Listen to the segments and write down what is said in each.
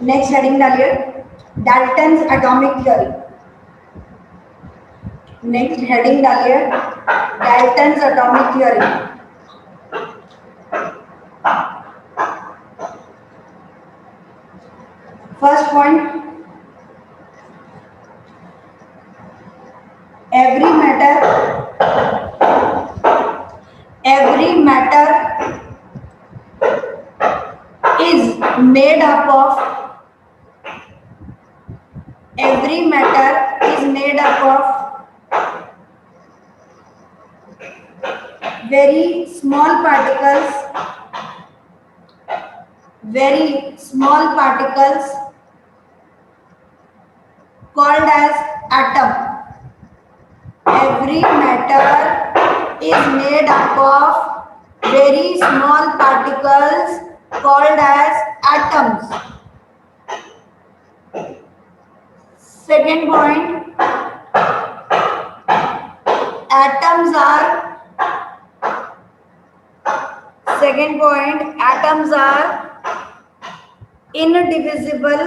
Next heading डालिए, Dalton's atomic theory. Next heading डालिए, Dalton's atomic theory. First point, every matter is made up of, every matter is made up of very small particles, very small particles called as atom. Every matter is made up of very small particles called as atoms. Second point, atoms are, second point, atoms are indivisible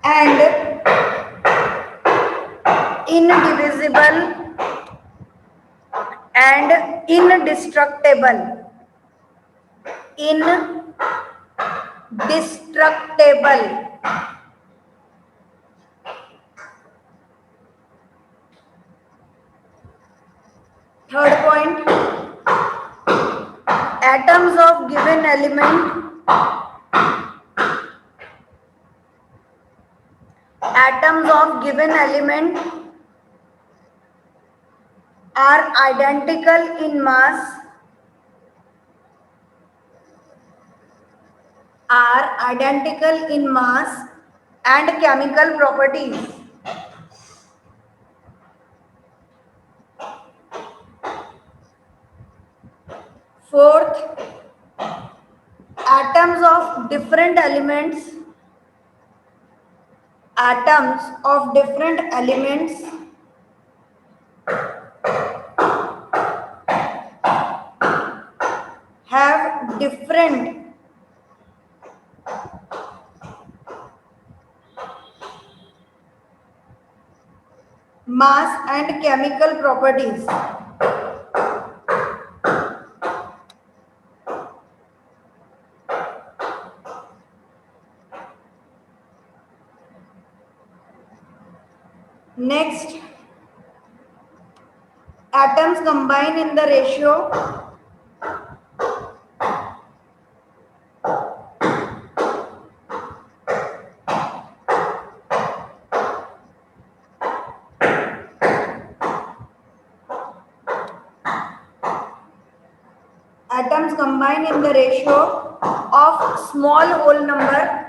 and indivisible and indestructible. Indestructible. Third point, atoms of given element, atoms of given element are identical in mass, are identical in mass and chemical properties. Fourth, atoms of different elements, atoms of different elements have different mass and chemical properties. Next, atoms combine in the ratio atoms combine in the ratio of small whole number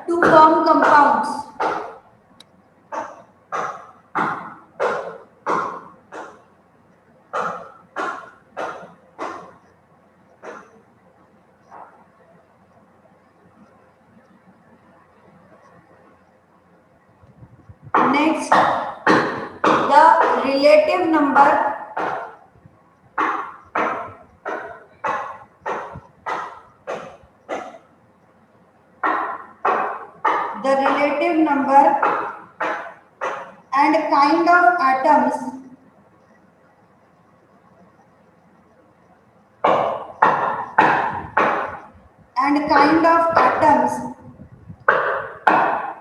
to form compounds. Next, the relative number and kind of atoms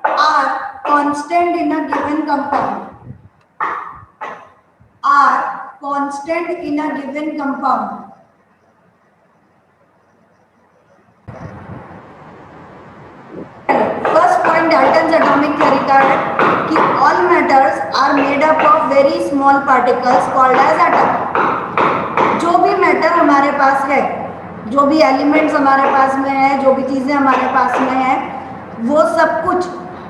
are constant in a given compound, are constant in a given compound. First point Dalton's atomic theory का है कि all matters are made up of very small particles called as atom. जो भी matter हमारे पास है, जो भी elements हमारे पास में है, जो भी चीजें हमारे पास में है, वो सब कुछ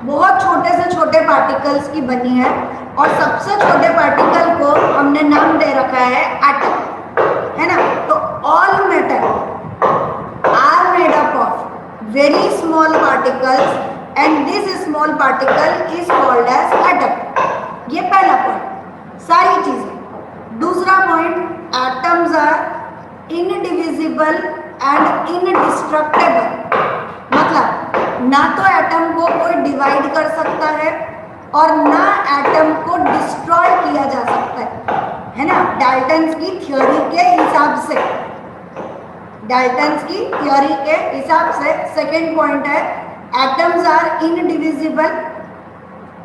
बहुत छोटे से छोटे पार्टिकल्स की बनी है और सबसे छोटे पार्टिकल को हमने नाम दे रखा है एटम, है ना। तो all matter very small particles and this small particle is called as atom. ये पहला पॉइंट, सारी चीजें। दूसरा point, atoms are indivisible and indestructible, मतलब ना तो एटम को कोई डिवाइड कर सकता है और ना एटम को डिस्ट्रॉय किया जा सकता है ना, डाल्टन्स की थ्योरी के हिसाब से, डाल्टन्स की थ्योरी के हिसाब से। सेकेंड पॉइंट है, atoms are indivisible,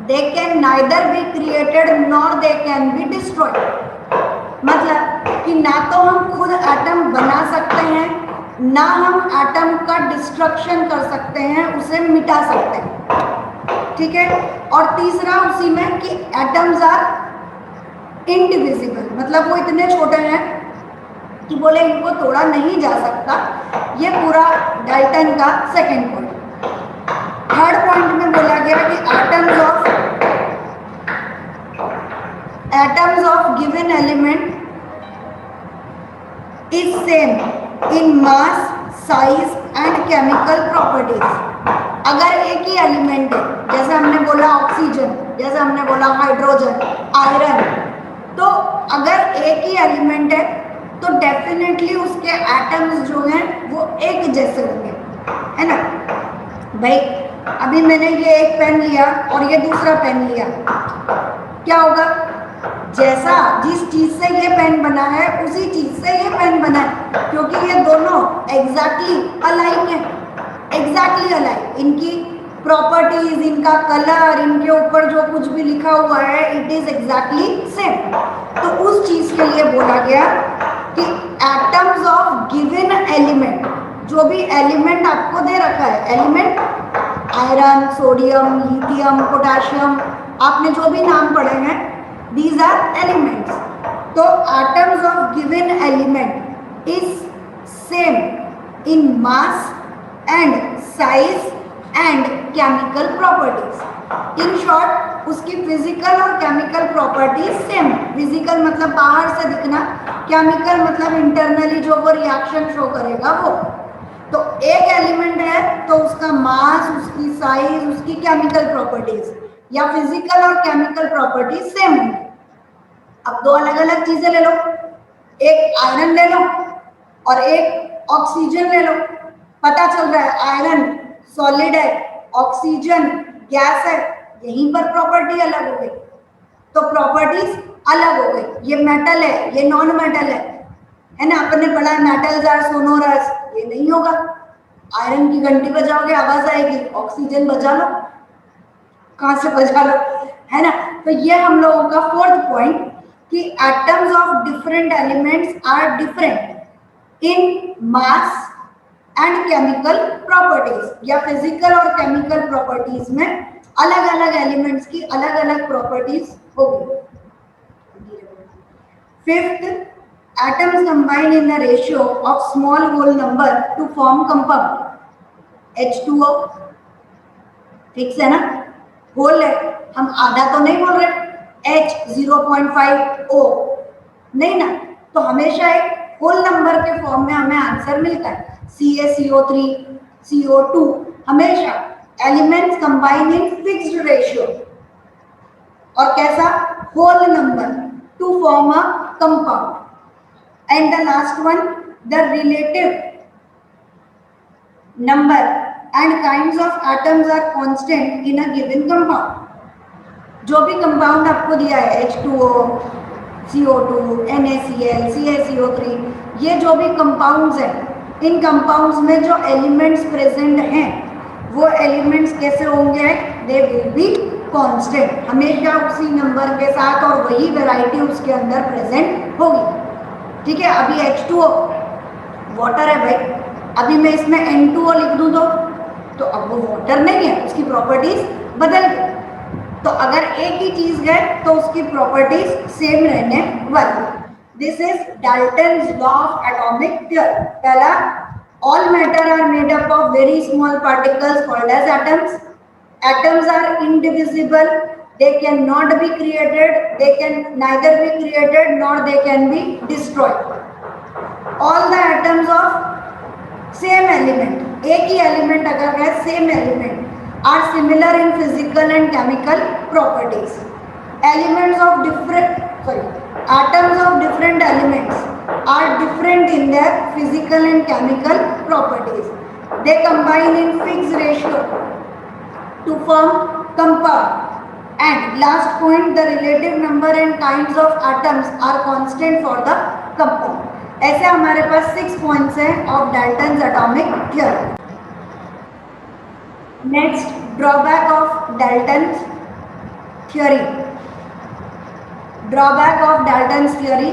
they can neither be created nor they can be destroyed, मतलब कि ना तो हम खुद एटम बना सकते हैं ना हम एटम का डिस्ट्रक्शन कर सकते हैं, उसे मिटा सकते हैं, ठीक है। और तीसरा उसी में कि एटम्स आर इंडिविजिबल, मतलब वो इतने छोटे हैं कि बोले इनको तोड़ा नहीं जा सकता। ये पूरा डाल्टन का सेकेंड पॉइंट। थर्ड पॉइंट में बोला गया कि atoms of given element is same in mass, size and chemical properties. अगर एक ही एलिमेंट है, जैसे हमने बोला ऑक्सीजन, जैसे हमने बोला हाइड्रोजन, आयरन, तो अगर एक ही एलिमेंट है तो डेफिनेटली उसके एटम्स जो हैं वो एक जैसे होंगे, है ना भाई। अभी मैंने ये एक पेन लिया और ये दूसरा पेन लिया, क्या होगा, जैसा जिस चीज से ये पेन बना है उसी चीज से ये पेन बना है, क्योंकि ये दोनों एग्जैक्टली अलाइक हैं, एग्जैक्टली अलाइक। इनकी प्रॉपर्टीज, इनका कलर, इनके ऊपर जो कुछ भी लिखा हुआ है, इट इज एग्जैक्टली सेम। तो उस चीज के लिए बोला गया कि एटम्स ऑफ गिवन एलिमेंट, जो भी एलिमेंट आपको दे रखा है, element iron, sodium, lithium, potassium, आपने जो भी नाम पढ़े हैं, these are elements. तो atoms of given element is same in mass and size and chemical properties. In short, उसकी physical और chemical properties same. Physical मतलब बाहर से दिखना, chemical मतलब internally जो वो reaction show करेगा वो। तो एक एलिमेंट है तो उसका मास, उसकी साइज, उसकी केमिकल प्रॉपर्टीज या फिजिकल और केमिकल प्रॉपर्टीज सेम है। अब दो अलग अलग चीजें ले लो, एक आयरन ले लो और एक ऑक्सीजन ले लो, पता चल रहा है आयरन सॉलिड है, ऑक्सीजन गैस है, यहीं पर प्रॉपर्टी अलग हो गई, तो प्रॉपर्टीज अलग हो गई। ये मेटल है, ये नॉन मेटल है ना, अपने पढ़ा है मेटल्स आर सोनोरस, ये नहीं होगा। आयरन की घंटी बजाओगे आवाज आएगी, ऑक्सीजन बजा लो, कहां से बजा लो, है ना। तो ये हम लोगों का फोर्थ पॉइंट कि atoms of different elements are different in mass and chemical properties, या फिजिकल और केमिकल प्रॉपर्टीज में अलग अलग एलिमेंट्स की अलग अलग प्रॉपर्टीज होगी। फिफ्थ, atoms combine in the ratio of small whole number to form compound H2O, fix है ना, होल है, हम आधा तो नहीं बोल रहे, H 0.5 O नहीं ना, तो हमेशा एक होल नंबर के फॉर्म में हमें आंसर मिलता है CaCO3 CO2, हमेशा elements combine in fixed ratio और कैसा, whole number to form a compound. And the last one, the relative number and kinds of atoms are constant in a given compound. जो भी compound आपको दिया है H2O, CO2, NaCl, CaCO3, ये जो भी कंपाउंड्स हैं, इन कंपाउंड्स में जो एलिमेंट्स प्रेजेंट हैं वो एलिमेंट्स कैसे होंगे, दे विल बी कांस्टेंट, हमेशा उसी नंबर के साथ और वही वैरायटी उसके अंदर प्रेजेंट होगी। ठीक है, अभी H2O वाटर है भाई, अभी मैं इसमें N2O लिख दूं तो अब वो वाटर नहीं है, उसकी प्रॉपर्टीज बदल गई। तो अगर एक ही चीज है तो उसकी प्रॉपर्टीज सेम रहने वाली। This is Dalton's law of atomic theory. पहला, all matter are made up of very small particles called as atoms. Atoms are indivisible, they cannot be created, they can neither be created nor they can be destroyed. All the atoms of same element, एक ही element अगर है, same element are similar in physical and chemical properties. Elements of different atoms of different elements are different in their physical and chemical properties. They combine in fixed ratio to form compound. And last point, the relative number and kinds of atoms are constant for the compound. ऐसे हमारे पास 6 points हैं of Dalton's atomic theory. Next, drawback of Dalton's theory. Drawback of Dalton's theory.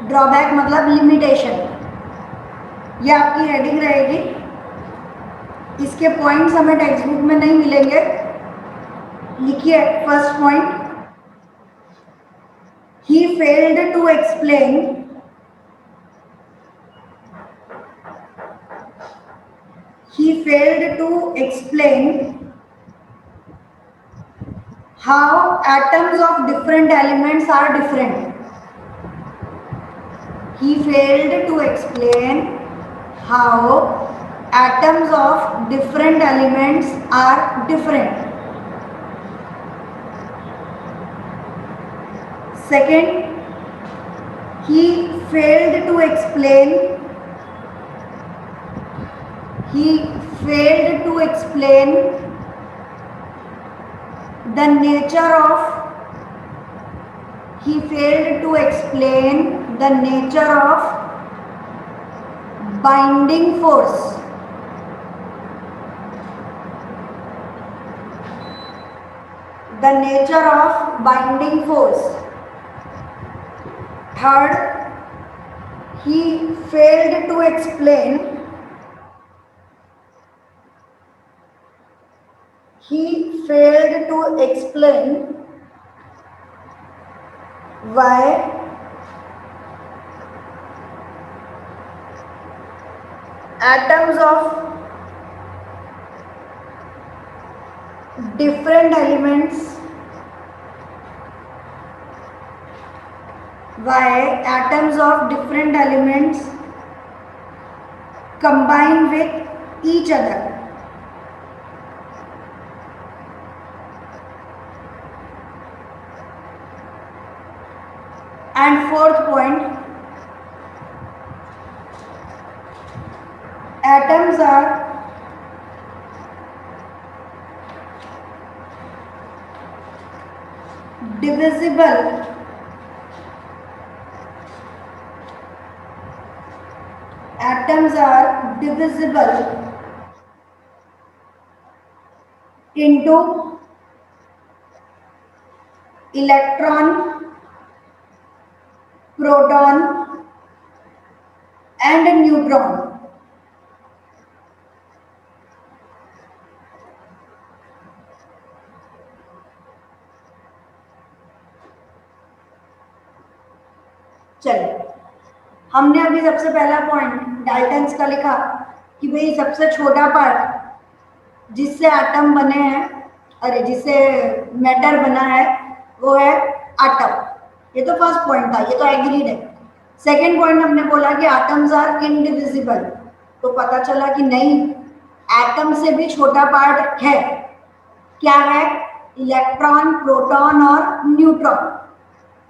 Drawback मतलब limitation. ये आपकी heading रहेगी. इसके points हमें text book में नहीं मिलेंगे. लिखिए first point, he failed to explain how atoms of different elements are different. He failed to explain how atoms of different elements are different. Second, he failed to explain the nature of binding force. Third, he failed to explain why atoms of different elements combine with each other. And fourth point, atoms are divisible into electron, proton and neutron. चलिए, हमने अभी सबसे पहला point Dalton's का लिखा कि भाई सबसे छोटा पार्ट जिससे एटम बने हैं, अरे जिससे मैटर बना है, वो है एटम. ये तो फर्स्ट पॉइंट था, ये तो एग्रीड है. सेकेंड पॉइंट हमने बोला कि एटम्स आर इनडिविजिबल. तो पता चला कि नहीं, एटम से भी छोटा पार्ट है. क्या है? इलेक्ट्रॉन, प्रोटॉन और न्यूट्रॉन.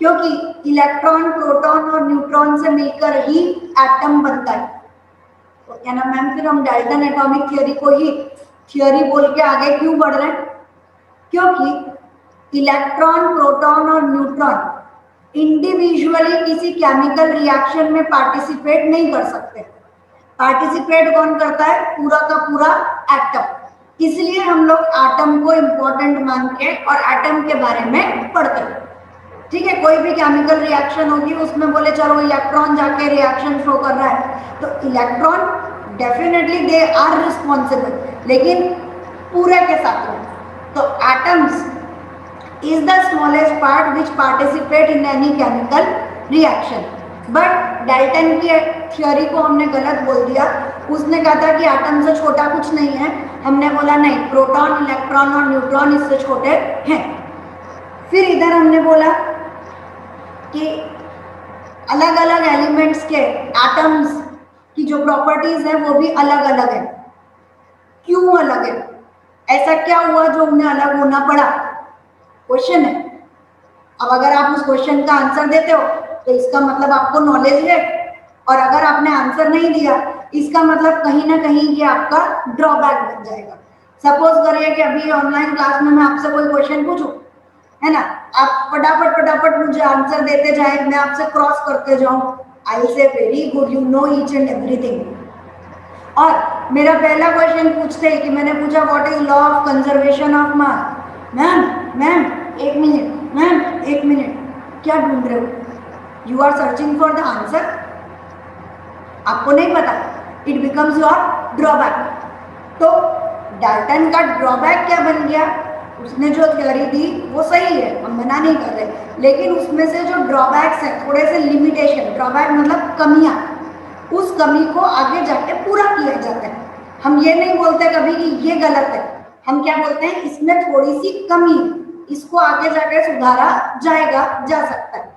क्योंकि इलेक्ट्रॉन, प्रोटॉन और न्यूट्रॉन से मिलकर ही एटम बनता है. तो क्या ना मैम, फिर हम डाल्टन एटॉमिक थ्योरी को ही थ्योरी बोल के आगे क्यों बढ़ रहे हैं? क्योंकि इलेक्ट्रॉन, प्रोटॉन और न्यूट्रॉन इंडिविजुअली किसी केमिकल रिएक्शन में पार्टिसिपेट नहीं कर सकते. पार्टिसिपेट कौन करता है? पूरा का पूरा एटम. इसलिए हम लोग एटम को इम्पोर्टेंट मान के और एटम के बारे में पढ़ते हैं. ठीक है, कोई भी केमिकल रिएक्शन होगी, उसमें बोले चलो इलेक्ट्रॉन जाके रिएक्शन शो कर रहा है, तो electron definitely they are responsible, लेकिन पूरे के साथ में. तो atoms is the smallest part which participate in any chemical reaction. But Dalton की थ्योरी को हमने गलत बोल दिया. उसने कहा था कि एटम से छोटा कुछ नहीं है. हमने बोला नहीं, प्रोटॉन, इलेक्ट्रॉन और न्यूट्रॉन इससे छोटे हैं. फिर इधर हमने बोला कि अलग अलग एलिमेंट्स के एटम्स की जो प्रॉपर्टीज है वो भी अलग अलग है। क्यों अलग है? ऐसा क्या हुआ जो उन्हें अलग होना पड़ा? क्वेश्चन है। अब अगर आप उस क्वेश्चन का आंसर देते हो तो इसका मतलब आपको नॉलेज है, और अगर आपने आंसर नहीं दिया इसका मतलब कहीं ना कहीं ये आपका ड्रॉबैक बन जाएगा। सपोज करिए कि अभी ऑनलाइन क्लास में मैं आपसे कोई क्वेश्चन पूछूं, है ना, आप फटाफट फटाफट मुझे आंसर देते जाए, मैं आपसे क्रॉस करते जाऊं, I say very good, you know each and everything. और मेरा पहला क्वेश्चन पूछते ही कि मैंने पूछा what is law of conservation of mass, ma'am ma'am एक मिनट, मैम एक मिनट, क्या ढूंढ रहे हो? You are searching for the answer, आपको नहीं पता, इट बिकम्स योर ड्रॉबैक। तो डाल्टन का ड्रॉबैक क्या बन गया? उसने जो थ्योरी दी वो सही है, हम मना नहीं कर रहे, लेकिन उसमें से जो ड्रॉबैक्स है, थोड़े से लिमिटेशन, ड्रॉबैक मतलब कमियां, उस कमी को आगे जाके पूरा किया जाता है। हम ये नहीं बोलते कभी कि ये गलत है, हम क्या बोलते हैं, इसमें थोड़ी सी कमी है, इसको आगे जाके सुधारा जाएगा, जा सकता है।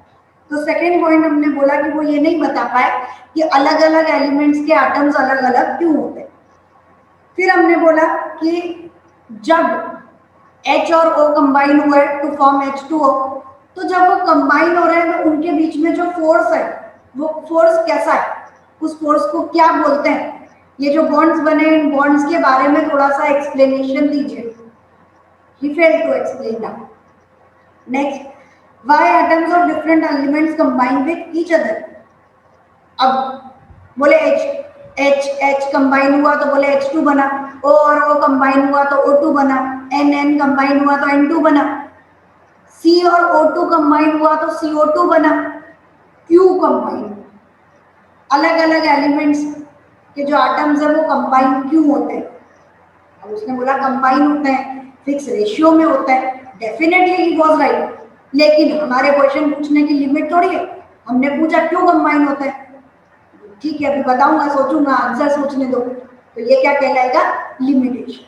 तो सेकेंड पॉइंट हमने बोला कि वो ये नहीं बता पाए कि अलग अलग एलिमेंट्स के एटम्स अलग अलग क्यों होते हैं। फिर हमने बोला कि जब H और O कंबाइन हुए टू फॉर्म H2O, तो जब वो कंबाइन हो रहे हैं तो उनके बीच में जो फोर्स है वो फोर्स कैसा है, उस फोर्स को क्या बोलते हैं? ये जो बॉन्ड्स बने, इन बॉन्ड्स के बारे में थोड़ा सा एक्सप्लेनेशन दीजिए। He failed to explain that. Next, why atoms of different elements combine with each other? अब बोले H कंबाइन हुआ तो बोले H2 बना, O और O कंबाइन हुआ तो O2 बना, N कंबाइन हुआ तो N2 बना, C और O2 कंबाइन हुआ तो CO2 बना। क्यों कंबाइन? अलग अलग एलिमेंट्स के जो एटम्स है वो कंबाइन क्यों होते हैं? अब उसने बोला कंबाइन होते हैं, फिक्स रेशियो में होता है, डेफिनेटली ही वाज राइट, लेकिन हमारे क्वेश्चन पूछने की लिमिट थोड़ी है, हमने पूछा क्यों कंबाइन होता है। ठीक है, अभी बताऊंगा, सोचूंगा, आंसर सोचने दो। तो ये क्या कहलाएगा? लिमिटेशन।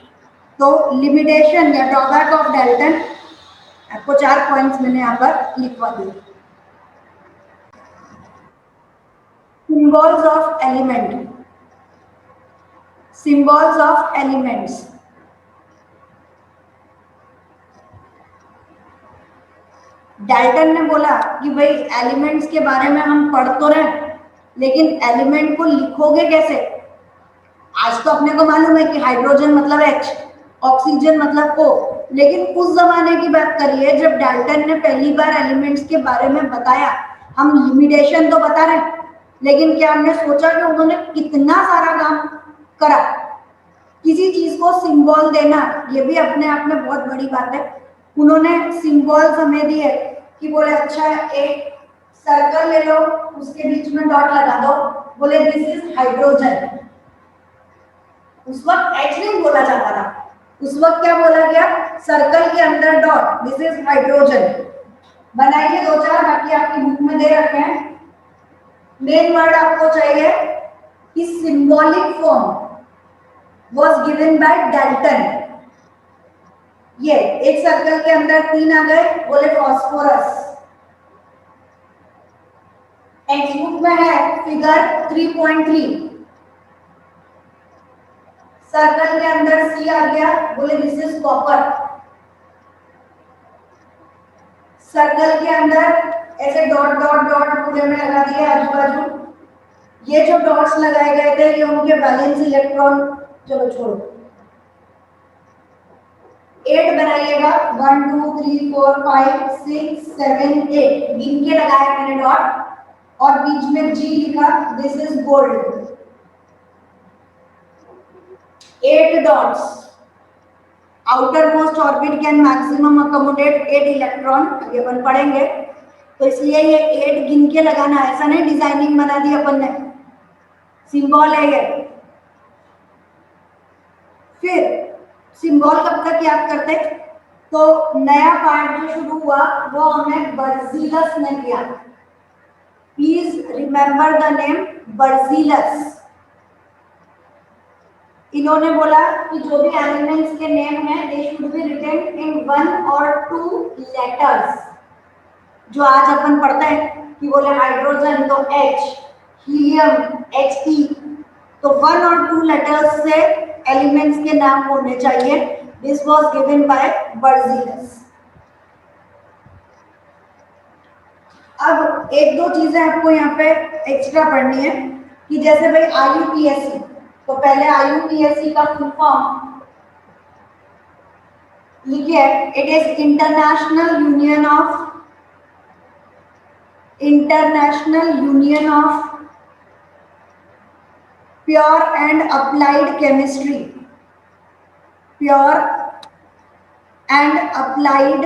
तो लिमिटेशन या ड्रॉबैक ऑफ डाल्टन, आपको 4 पॉइंट्स मैंने यहाँ पर लिखवा दिए। Symbols of element, symbols of elements. Dalton ने बोला कि भाई एलिमेंट्स के बारे में हम पढ़ तो रहे, लेकिन एलिमेंट को लिखोगे कैसे? आज तो अपने को मालूम है कि हाइड्रोजन मतलब H, ऑक्सीजन मतलब O, लेकिन उस जमाने की बात करिए जब डाल्टन ने पहली बार एलिमेंट्स के बारे में बताया। हम लिमिटेशन तो बता रहे हैं, लेकिन क्या हमने सोचा कि उन्होंने कितना सारा काम करा? किसी चीज को सिंबल देना ये भी अपने आप में बहुत बड़ी बात है। उन्होंने सिंबल्स हमें दिए कि बोले अच्छा एक सर्कल ले लो, उसके बीच में डॉट लगा दो, बोले दिस इज हाइड्रोजन। उस वक्त H नहीं बोला जाता था, उस वक्त क्या बोला गया? सर्कल के अंदर डॉट, दिस इज हाइड्रोजन। बनाइए 2-4, बाकी आपकी बुक में दे रखे हैं। मेन वर्ड आपको चाहिए कि symbolic form was given by Dalton। ये एक सर्कल के अंदर 3 आ गए, बोले फॉस्फोरस। टेक्स्ट बुक में है फिगर 3.3, सर्कल के अंदर C आ गया, बोले दिस इज कॉपर। सर्कल के अंदर ऐसे डॉट डॉट डॉट पूरे में लगा दिए आजू बाजू। ये जो डॉट्स लगाए गए थे ये उनके बैलेंस इलेक्ट्रॉन, चलो छोड़ो, 8 बनाइएगा, 1 2 3 4 5 6 7 8 गिन के लगाया मैंने डॉट, और बीच में G लिखा, this is gold. 8 dots, outer most orbit can maximum accommodate 8 electron, आगे अपन पढ़ेंगे। तो इसलिए ये 8 गिन के लगाना, ऐसा नहीं डिजाइनिंग बना दी अपन ने, सिंबल है ये। फिर सिंबल कब तक याद करते? तो नया पार्ट जो शुरू हुआ वो हमें बर्जीलस ने किया। Please remember the name Berzelius. इन्होंने बोला कि जो भी एलिमेंट्स के नेम हैं they should be written in 1 और 2 लेटर्स। जो आज अपन पढ़ते हैं कि बोले हाइड्रोजन तो H, हीलियम He, तो 1 और 2 लेटर्स से एलिमेंट्स के नाम होने चाहिए। This was given by Berzelius. अब एक दो चीजें आपको यहाँ पे एक्स्ट्रा पढ़नी है कि जैसे भाई IUPAC, तो पहले IUPAC का फुल फॉर्म लिखिए। It is international union of pure and applied chemistry, pure and applied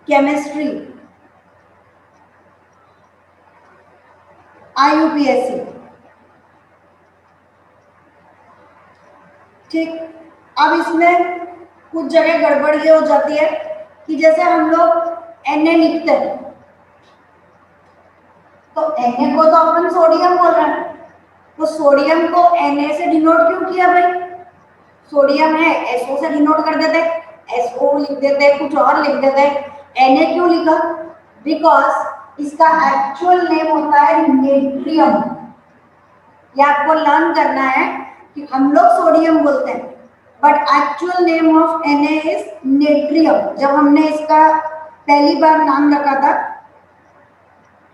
chemistry, IUPAC। ठीक, अब इसमें कुछ जगह गड़बड़ ये हो जाती है कि जैसे हम लोग Na लिखते हैं तो Na को तो अपन सोडियम बोल रहे हैं, तो सोडियम को Na से डिनोट क्यों किया भाई? सोडियम है SO से डिनोट कर देते, SO लिख देते, कुछ और लिख देते। Na क्यों लिखा? बिकॉज इसका एक्चुअल नेम होता है नेट्रियम। ये आपको लर्न करना है कि हम लोग सोडियम बोलते हैं but actual name of Na is natrium. जब हमने इसका पहली बार नाम रखा था,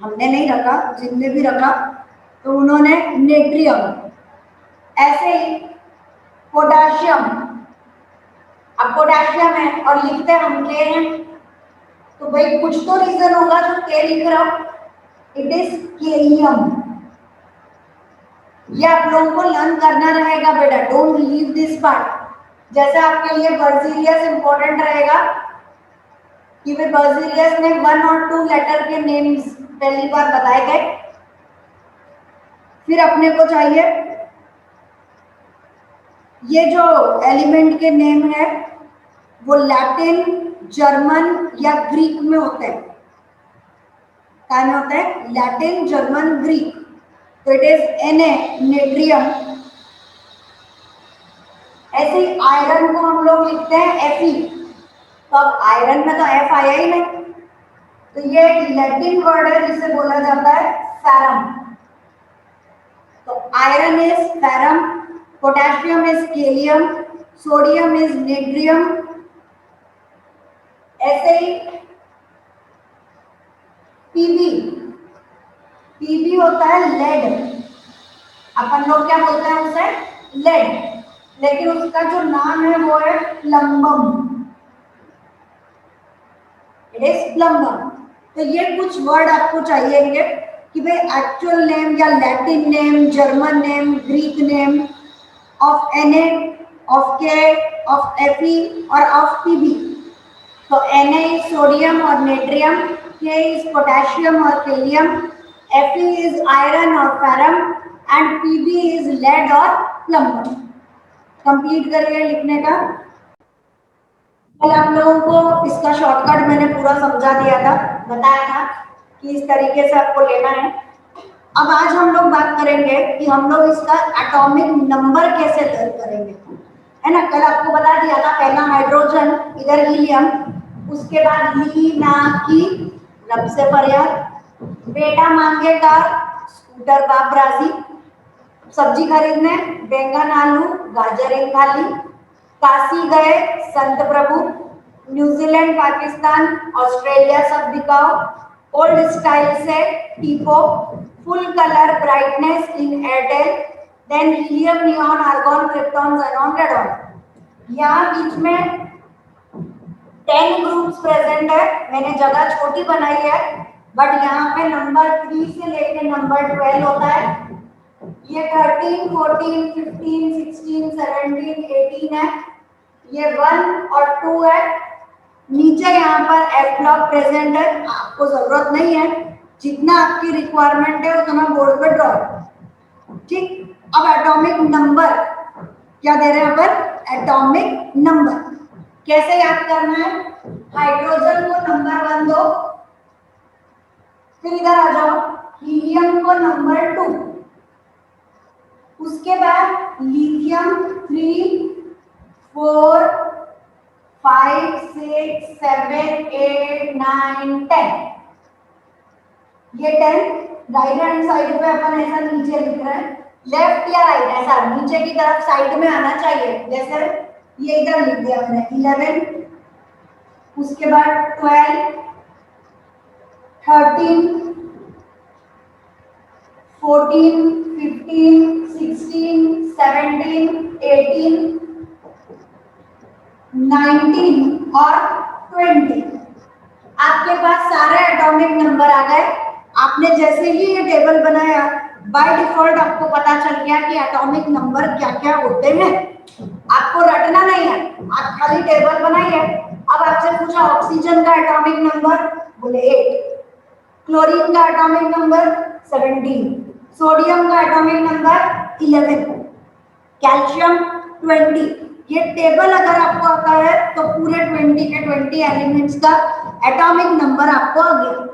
हमने नहीं रखा, जिनने भी रखा तो उन्होंने नेट्रियम। ऐसे ही पोटेशियम, अब पोटेशियम है और लिखते हम के हैं, तो भाई कुछ तो रीजन होगा जो के लिख रहा हूं। It is kalium. ये आप लोगों को लर्न करना रहेगा बेटा, डोंट लीव दिस पार्ट। जैसे आपके लिए बर्जीलियस इंपॉर्टेंट रहेगा कि वे बर्जीलियस में 1 और 2 लेटर के नेम्स पहली बार बताए गए। फिर अपने को चाहिए ये जो एलिमेंट के नेम है वो लैटिन, जर्मन या ग्रीक में होते हैं। क्या में होते हैं? Latin, German, Greek. तो इट इज Na, नेट्रियम। ऐसे ही आयरन को हम लोग लिखते हैं Fe। तो अब आयरन में तो F आया ही नहीं, तो ये लैटिन वर्ड है जिसे बोला जाता है फेरम। तो iron is ferrum, potassium is kalium, sodium is natrium. ऐसे ही पीबी होता है लेड। अपन लोग क्या बोलते हैं उसे? लेड, लेकिन उसका जो नाम है वो है प्लम्बम। It is plumbum. तो ये कुछ वर्ड आपको चाहिए कि भाई एक्चुअल नेम या Latin name, German name, Greek name of Na, of K, of Fe और ऑफ Pb। तो Na इज सोडियम और नेट्रियम, K इज पोटेशियम और केलियम, Fe इज आयरन और ferrum and Pb is lead और plumbum. Complete करिए लिखने का। कल आप लोगों को इसका शॉर्टकट मैंने पूरा समझा दिया था, बताया था कि इस तरीके से आपको लेना है। अब आज हम लोग बात करेंगे कि हम लोग इसका एटॉमिक नंबर कैसे लर्न करेंगे, है ना। कल आपको बता दिया था पहला हाइड्रोजन, इधर हीलियम, उसके बाद ली ना की, रब से फरियाद, बेटा मांगेगा स्कूटर बाप राजी, सब्जी खरीदने बैंगन आलू गाजर एक थाली, काशी गए संत प्रभु, न्यूजीलैंड पाकिस्तान ऑस्ट्रेलिया सब दिखाओ, ओल्ड स्टाइल से टीपो, full colour brightness in Airtel, then helium neon argon krypton xenon radon. यहाँ बीच में 10 ग्रुप्स प्रेजेंट है। मैंने जगह छोटी बनाई है बट यहाँ पे नंबर 3 से लेकर नंबर 12 होता है। ये 13, 14, 15, 16, 17, 18 है। ये 1 और 2 है। नीचे यहाँ पर F ब्लॉक प्रेजेंट है, आपको जरूरत नहीं है, जितना आपकी रिक्वायरमेंट है उतना बोर्ड पे ड्रॉ। ठीक, अब एटॉमिक नंबर क्या दे रहे हैं अपन? एटॉमिक नंबर कैसे याद करना है? हाइड्रोजन को नंबर 1 दो, फिर इधर आ जाओ हीलियम को नंबर 2, उसके बाद लिथियम 3, 4, 5, 6, 7, 8, 9, 10। ये 10 राइट हैंड साइड पे अपन ऐसा नीचे लिख रहे हैं, लेफ्ट या राइट ऐसा नीचे की तरफ साइड में आना चाहिए, जैसे ये इधर लिख दिया मैंने 11, उसके बाद 12, 13, 14, 15, 16, 17, 18, 19 और 20। आपके पास सारे एटॉमिक नंबर आ गए। आपने जैसे ही ये टेबल बनाया बाय डिफॉल्ट आपको पता चल गया कि एटॉमिक नंबर क्या क्या होते हैं। आपको रटना नहीं है, आप खाली टेबल बनाइए। अब आपसे पूछा ऑक्सीजन का एटॉमिक नंबर, बोले 8, क्लोरीन का एटॉमिक नंबर 17, सोडियम का एटॉमिक नंबर 11, कैल्शियम 20। ये टेबल अगर आपको आता है तो पूरे 20 के 20 एलिमेंट्स का एटॉमिक नंबर आपको आ गया।